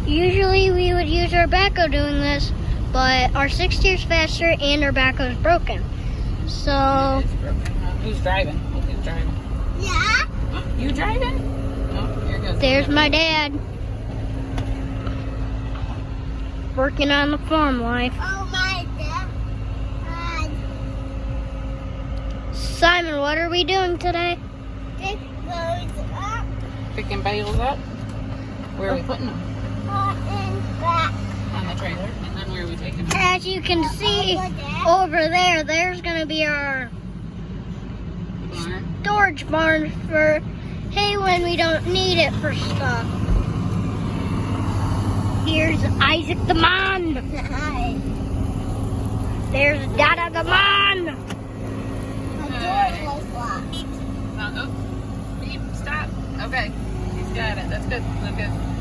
Usually we would use our backhoe doing this, but our 6 tiers faster and our backhoe is broken. So It's broken. Who's driving? Who's driving? Yeah. You driving? Oh, here goes. there's my dad working on the farm life. Oh my God. Simon, what are we doing today? This goes up Picking bales up. Where are we putting them? and back. On the trailer. And then where are we taking them? As you can see over there, there's gonna be our Barn. storage barn for, hey, when we don't need it for stuff. Here's Isaac the man. There's Dada the man. My door was locked. Oh, beep, stop. Okay. He's got it. That's good. That's good.